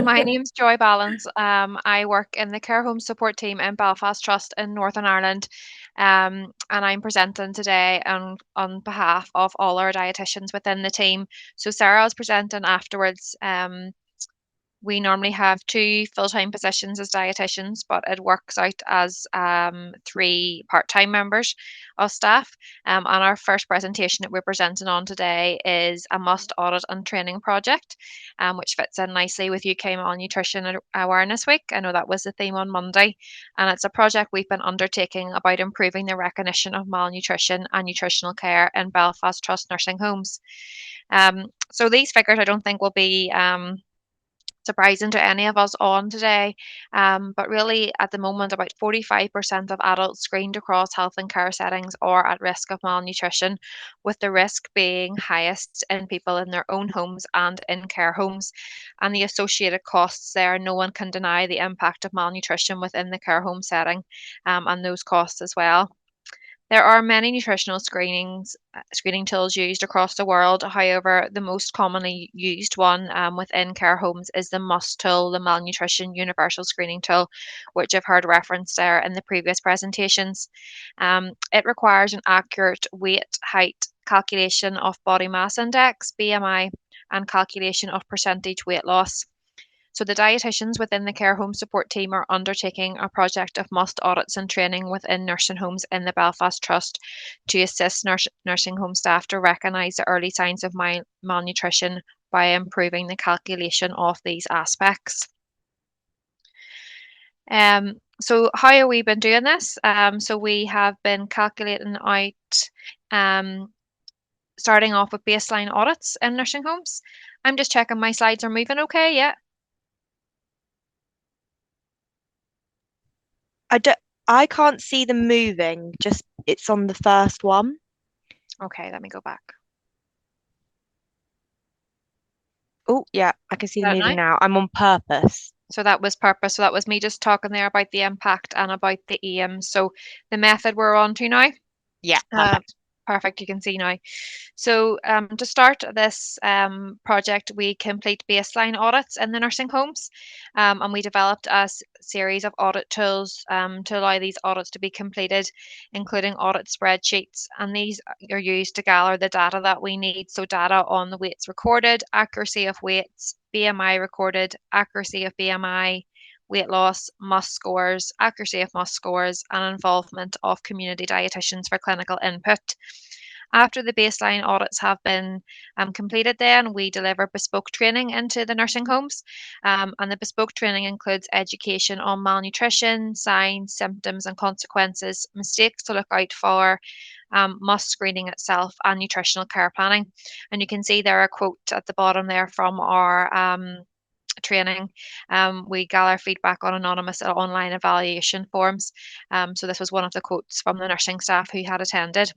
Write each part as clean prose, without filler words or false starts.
My name's Joy Ballance. I work in the care home support team in Belfast Trust in Northern Ireland, and I'm presenting today on behalf of all our dietitians within the team. So Sarah is presenting afterwards. We normally have two full-time positions as dietitians, but it works out as three part-time members of staff. And our first presentation that we're presenting on today is a must audit and training project, which fits in nicely with UK Malnutrition Awareness Week. I know that was the theme on Monday, and it's a project we've been undertaking about improving the recognition of malnutrition and nutritional care in Belfast Trust nursing homes. So these figures I don't think will be surprising to any of us on today. But really, at the moment, about 45% of adults screened across health and care settings are at risk of malnutrition, with the risk being highest in people in their own homes and in care homes. And the associated costs there, no one can deny the impact of malnutrition within the care home setting, and those costs as well. There are many nutritional screening tools used across the world. However, the most commonly used one within care homes is the MUST tool, the Malnutrition Universal Screening Tool, which I've heard referenced there in the previous presentations. It requires an accurate weight, height calculation of body mass index, BMI, and calculation of percentage weight loss. So the dietitians within the care home support team are undertaking a project of must audits and training within nursing homes in the Belfast Trust to assist nursing home staff to recognise the early signs of malnutrition by improving the calculation of these aspects. So how have we been doing this? So we have been calculating out, starting off with baseline audits in nursing homes. I'm just checking my slides are moving okay, yeah? I don't, I can't see them moving, just it's on the first one. Okay, let me go back. Oh, yeah, I can see them That now? moving now. I'm on purpose. So that was purpose. So that was me just talking there about the impact and about the aim. So the method we're on to now. Yeah, Uh, perfect. Perfect, you can see now. So to start this project, we complete baseline audits in the nursing homes, and we developed a series of audit tools to allow these audits to be completed, including audit spreadsheets. And these are used to gather the data that we need. So data on the weights recorded, accuracy of weights, BMI recorded, accuracy of BMI, weight loss, MUST scores, accuracy of MUST scores, and involvement of community dietitians for clinical input. After the baseline audits have been completed, then we deliver bespoke training into the nursing homes. And the bespoke training includes education on malnutrition, signs, symptoms, and consequences, mistakes to look out for, MUST screening itself, and nutritional care planning. And you can see there a quote at the bottom there from our training. We gather feedback on anonymous online evaluation forms. So this was one of the quotes from the nursing staff who had attended.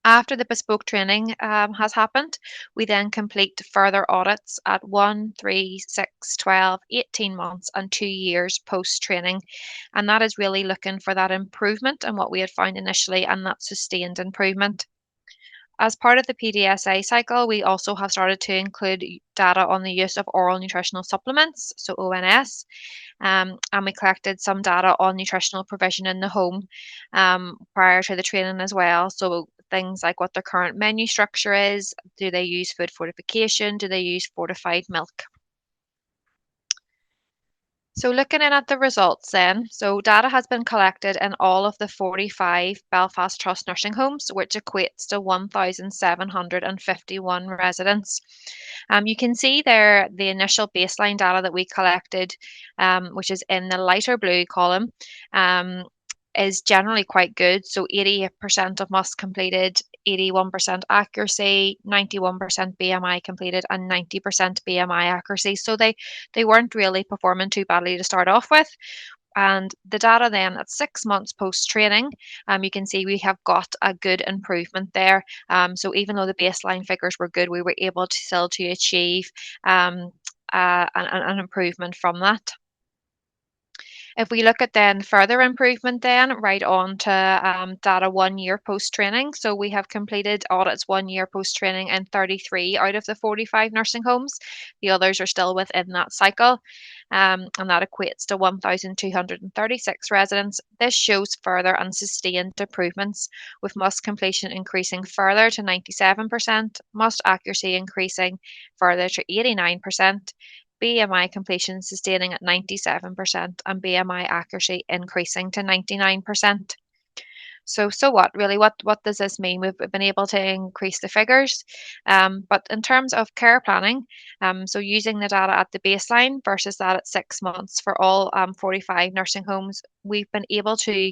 After the bespoke training has happened, we then complete further audits at 1, 3, 6, 12, 18 months and 2 years post training. And that is really looking for that improvement and what we had found initially and that sustained improvement. As part of the PDSA cycle, we also have started to include data on the use of oral nutritional supplements, so ONS, and we collected some data on nutritional provision in the home prior to the training as well. So things like what their current menu structure is, do they use food fortification, do they use fortified milk? So looking in at the results then, so data has been collected in all of the 45 Belfast Trust nursing homes, which equates to 1,751 residents. You can see there the initial baseline data that we collected, which is in the lighter blue column, is generally quite good. So 88% of MUST completed, 81% accuracy, 91% BMI completed, and 90% BMI accuracy. So they weren't really performing too badly to start off with. And the data then at 6 months post training, you can see we have got a good improvement there. So even though the baseline figures were good, we were able to still to achieve an improvement from that. If we look at then further improvement then right on to data 1 year post-training. So we have completed audits 1 year post-training in 33 out of the 45 nursing homes. The others are still within that cycle. And that equates to 1,236 residents. This shows further and sustained improvements, with must completion increasing further to 97%, must accuracy increasing further to 89%, BMI completion sustaining at 97%, and BMI accuracy increasing to 99%. So what really? What does this mean? We've been able to increase the figures, but in terms of care planning, so using the data at the baseline versus that at 6 months for all 45 nursing homes, we've been able to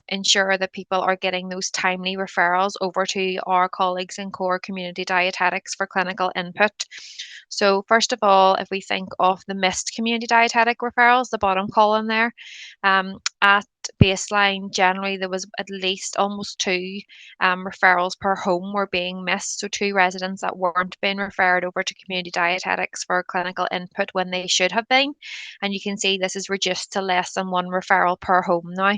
ensure that people are getting those timely referrals over to our colleagues in core community dietetics for clinical input. So first of all, if we think of the missed community dietetic referrals, the bottom column there, at baseline, generally there was at least almost two referrals per home were being missed. So two residents that weren't being referred over to community dietetics for clinical input when they should have been. And you can see this is reduced to less than one referral per home now.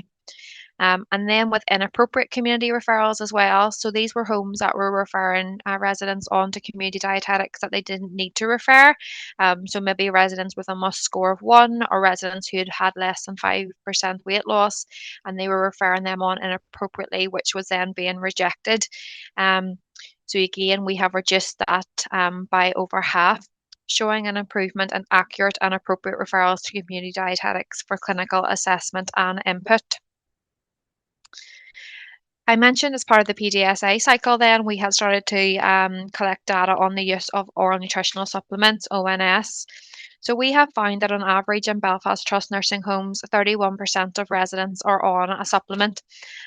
And then with inappropriate community referrals as well. So these were homes that were referring residents on to community dietetics that they didn't need to refer. So maybe residents with a must score of 1, or residents who had had less than 5% weight loss, and they were referring them on inappropriately, which was then being rejected. Um, so again, we have reduced that by over half, showing an improvement in accurate and appropriate referrals to community dietetics for clinical assessment and input. I mentioned as part of the PDSA cycle then we had started to collect data on the use of oral nutritional supplements, ONS. So we have found that on average in Belfast Trust nursing homes, 31% of residents are on a supplement.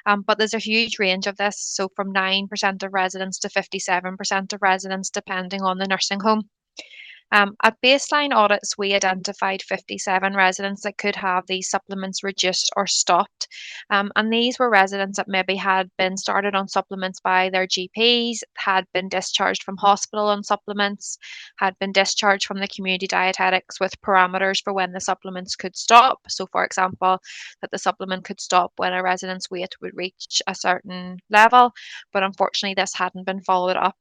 But there's a huge range of this, so from 9% of residents to 57% of residents, depending on the nursing home. At baseline audits, we identified 57 residents that could have these supplements reduced or stopped. And these were residents that maybe had been started on supplements by their GPs, had been discharged from hospital on supplements, had been discharged from the community dietetics with parameters for when the supplements could stop. So, for example, that the supplement could stop when a resident's weight would reach a certain level, but unfortunately, this hadn't been followed up.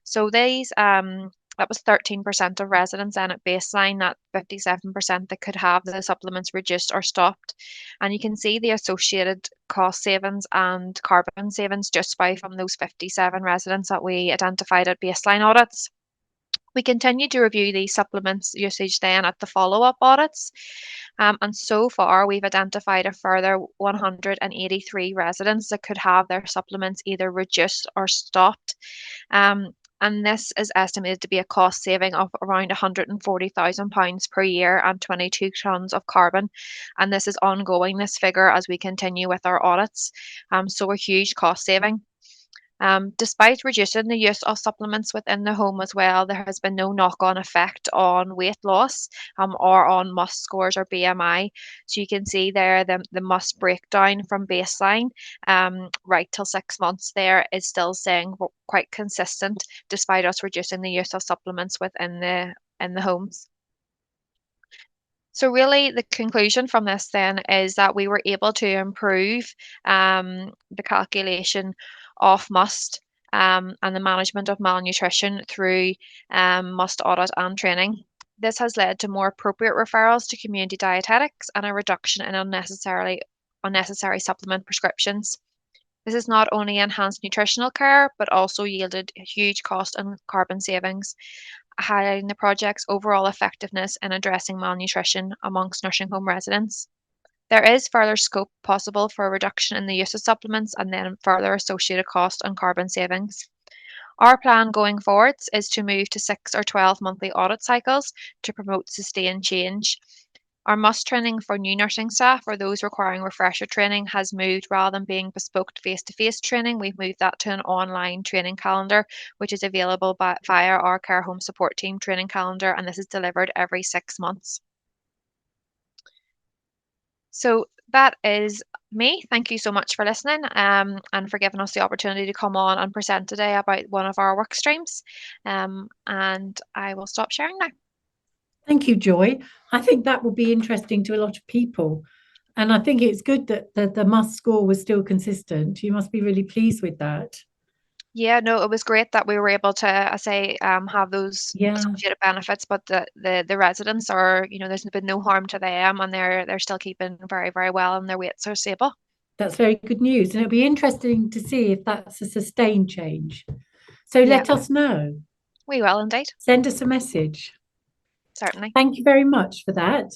So that was 13% of residents then at baseline, that 57% that could have the supplements reduced or stopped. And you can see the associated cost savings and carbon savings just by from those 57 residents that we identified at baseline audits. We continue to review these supplements usage then at the follow-up audits. And so far, we've identified a further 183 residents that could have their supplements either reduced or stopped. Um, and this is estimated to be a cost saving of around £140,000 per year and 22 tonnes of carbon. And this is ongoing, this figure, as we continue with our audits. So a huge cost saving. Despite reducing the use of supplements within the home as well, there has been no knock-on effect on weight loss or on MUST scores or BMI. So you can see there the MUST breakdown from baseline right till 6 months there is still staying quite consistent despite us reducing the use of supplements within the homes. So really, the conclusion from this then is that we were able to improve the calculation of MUST and the management of malnutrition through MUST audit and training. This has led to more appropriate referrals to community dietetics and a reduction in unnecessary supplement prescriptions. This has not only enhanced nutritional care, but also yielded huge cost and carbon savings, highlighting the project's overall effectiveness in addressing malnutrition amongst nursing home residents. There is further scope possible for a reduction in the use of supplements and then further associated cost and carbon savings. Our plan going forwards is to move to 6 or 12 monthly audit cycles to promote sustained change. Our MUST training for new nursing staff or those requiring refresher training has moved. Rather than being bespoke face-to-face training, we've moved that to an online training calendar, which is available via our care home support team training calendar, and this is delivered every 6 months. So that is me. Thank you so much for listening and for giving us the opportunity to come on and present today about one of our work streams. And I will stop sharing now. Thank you, Joy. I think that will be interesting to a lot of people. And I think it's good that the must score was still consistent. You must be really pleased with that. Yeah, no, it was great that we were able to, I say, have those Yeah, associated benefits, but the residents are, there's been no harm to them, and they're still keeping very, very well, and their weights are stable. that's very good news. And it'll be interesting to see if that's a sustained change. So Yeah, let us know. we will indeed, Send us a message. certainly. Thank you very much for that.